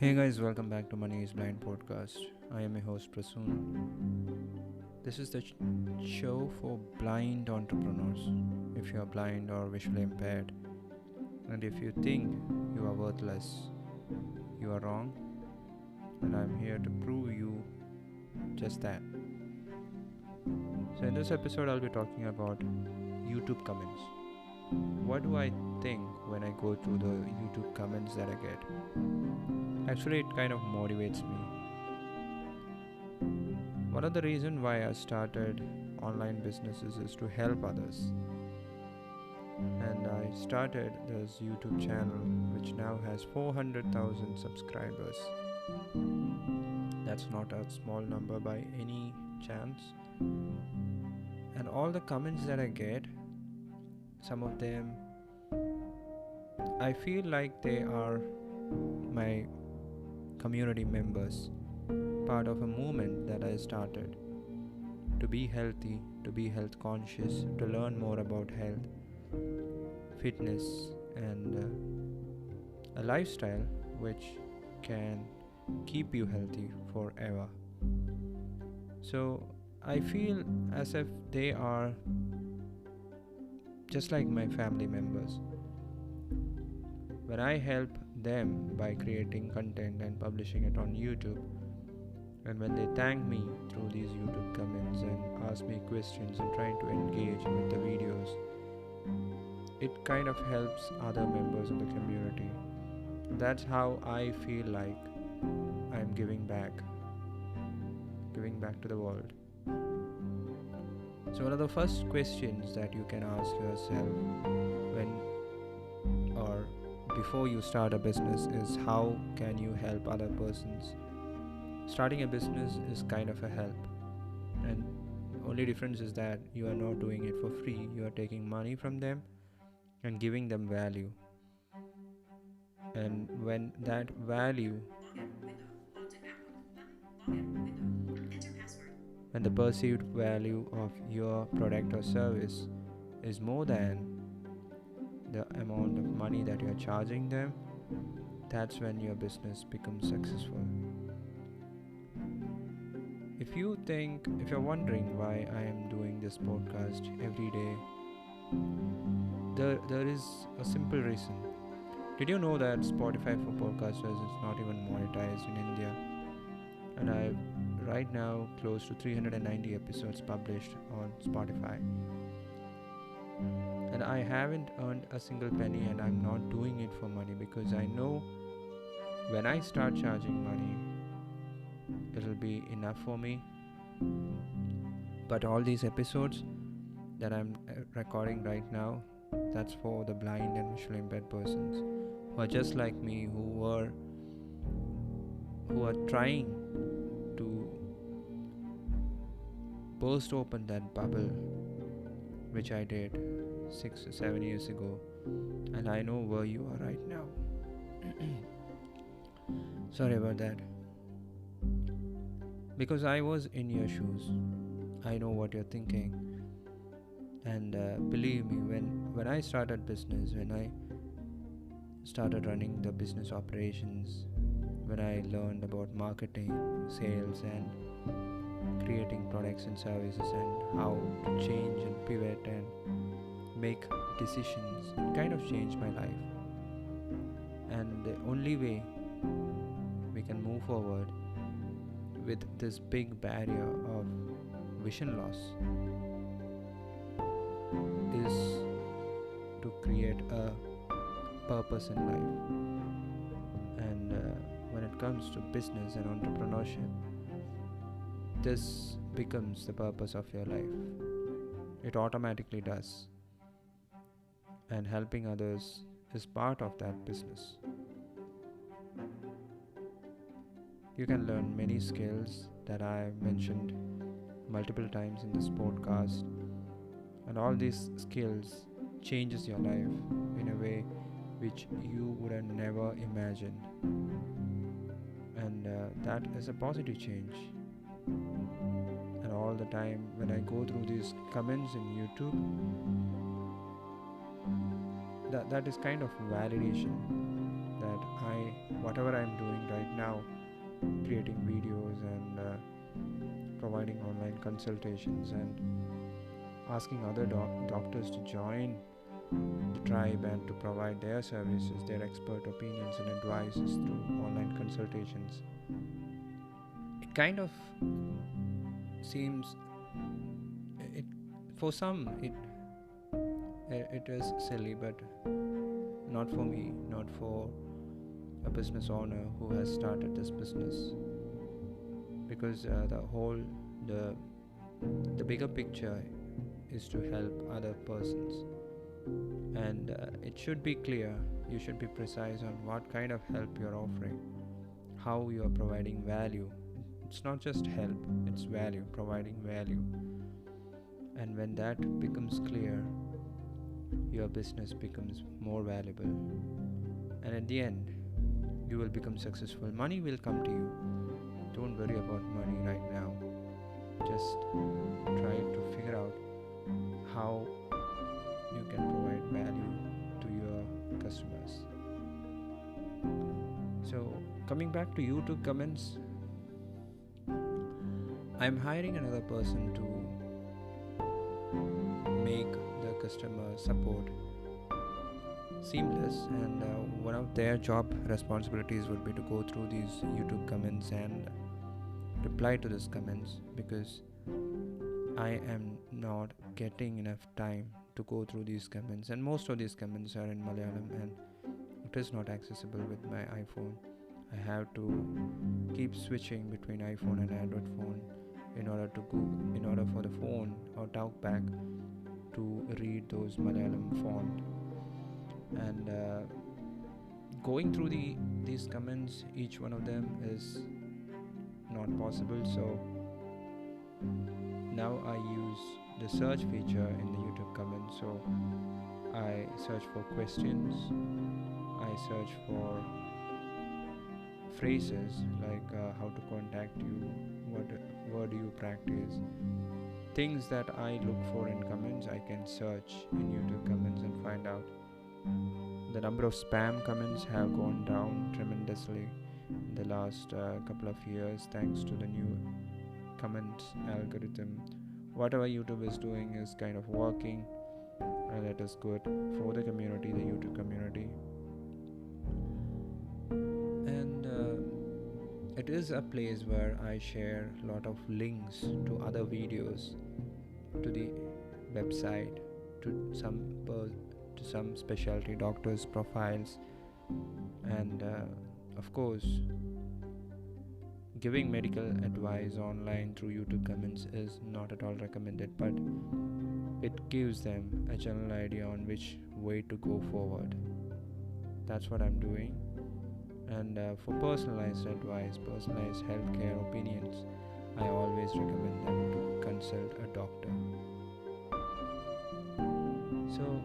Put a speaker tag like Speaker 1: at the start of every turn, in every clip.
Speaker 1: Hey guys, welcome back to Money is Blind podcast. I am your host Prasoon. This is the show for blind entrepreneurs. If you are blind or visually impaired, and if you think you are worthless, you are wrong, and I'm here to prove you just that. So, in this episode, I'll be talking about YouTube comments. What do I think when I go through the YouTube comments that I get? Actually, it kind of motivates me. One of the reasons why I started online businesses is to help others. And I started this YouTube channel which now has 400,000 subscribers. That's not a small number by any chance. And all the comments that I get, some of them, I feel like they are my community members, part of a movement that I started to be healthy, to be health conscious, to learn more about health, fitness, and a lifestyle which can keep you healthy forever. So I feel as if they are just like my family members. When I help them by creating content and publishing it on YouTube, and when they thank me through these YouTube comments and ask me questions and trying to engage with the videos, it kind of helps other members in the community. That's how I feel like I'm giving back to the world. So one of the first questions that you can ask yourself when or before you start a business is how can you help other persons? Starting a business is kind of a help, and only difference is that you are not doing it for free. You are taking money from them and giving them value, and when that value, when the perceived value of your product or service is more than the amount of money that you are charging them, that's when your business becomes successful. If you're wondering why I am doing this podcast every day, there is a simple reason. Did you know that Spotify for podcasters is not even monetized in India? And I right now close to 390 episodes published on Spotify. And I haven't earned a single penny, and I'm not doing it for money because I know when I start charging money, it'll be enough for me. But all these episodes that I'm recording right now, that's for the blind and visually impaired persons who are just like me, who are trying to burst open that bubble which I did 6 or 7 years ago, and I know where you are right now. Sorry about that. Because I was in your shoes, I know what you're thinking. And believe me, when I started business, when I started running the business operations, when I learned about marketing, sales, and creating products and services, and how to change and pivot and make decisions, it kind of changed my life. And the only way we can move forward with this big barrier of vision loss is to create a purpose in life. And when it comes to business and entrepreneurship, this becomes the purpose of your life. It automatically does. And helping others is part of that business. You can learn many skills that I mentioned multiple times in this podcast, and all these skills changes your life in a way which you would have never imagined, and that is a positive change. And all the time when I go through these comments in YouTube, that is kind of validation that that whatever I'm doing right now, creating videos and providing online consultations and asking other doctors to join the tribe and to provide their services, their expert opinions and advices through online consultations. It kind of seems, it for some it is silly, but not for me, not for a business owner who has started this business, because the bigger picture is to help other persons, and it should be clear. You should be precise on what kind of help you're offering, how you are providing value. It's not just help, it's value, providing value. And when that becomes clear, your business becomes more valuable, and at the end you will become successful. Money will come to you. Don't worry about money right now. Just try to figure out how you can provide value to your customers. So coming back to YouTube comments, I'm hiring another person to make the customer support seamless, and one of their job responsibilities would be to go through these YouTube comments and reply to these comments, because I am not getting enough time to go through these comments, and most of these comments are in Malayalam and it is not accessible with my iPhone. I have to keep switching between iPhone and Android phone in order for the phone or talkback to read those Malayalam font. And going through these comments, each one of them is not possible, so now I use the search feature in the YouTube comments. So I search for questions, I search for phrases like how to contact you, what do you practice, things that I look for in comments. I can search in YouTube comments and find out. The number of spam comments have gone down tremendously in the last couple of years, thanks to the new comments algorithm. Whatever YouTube is doing is kind of working, and that is good for the community, the YouTube community. And it is a place where I share a lot of links to other videos, to the website, to some specialty doctors' profiles, and of course, giving medical advice online through YouTube comments is not at all recommended, but it gives them a general idea on which way to go forward. That's what I'm doing. And for personalized advice, personalized healthcare opinions, I always recommend them to consult a doctor. So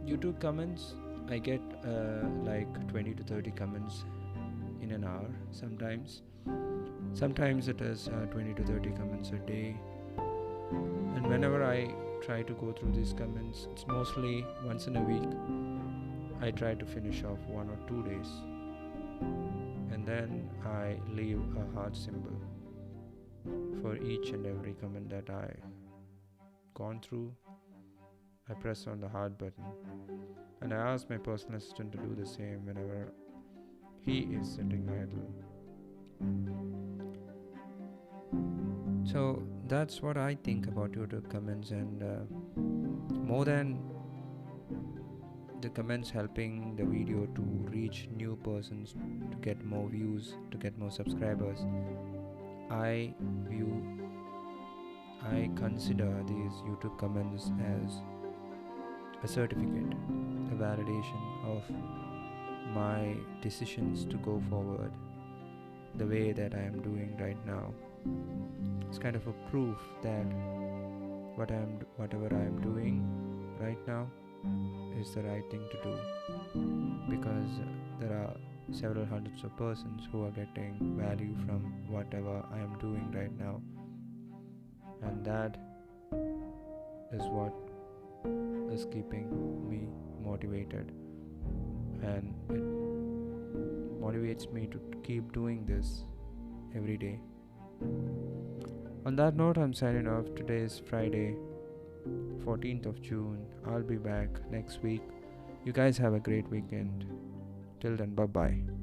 Speaker 1: YouTube comments, I get like 20 to 30 comments in an hour. Sometimes it is 20 to 30 comments a day, and whenever I try to go through these comments, it's mostly once in a week. I try to finish off 1 or 2 days, and then I leave a heart symbol for each and every comment that I gone through. I press on the heart button, and I ask my personal assistant to do the same whenever he is sitting idle. So that's what I think about YouTube comments, and more than the comments helping the video to reach new persons, to get more views, to get more subscribers, I consider these YouTube comments as a certificate, a validation of my decisions to go forward the way that I am doing right now. It's kind of a proof that whatever I am doing right now is the right thing to do, because there are several hundreds of persons who are getting value from whatever I am doing right now, and that is what is keeping me motivated, and motivates me to keep doing this every day. On that note, I'm signing off. Today is Friday, 14th of June. I'll be back next week. You guys have a great weekend. Till then, bye bye.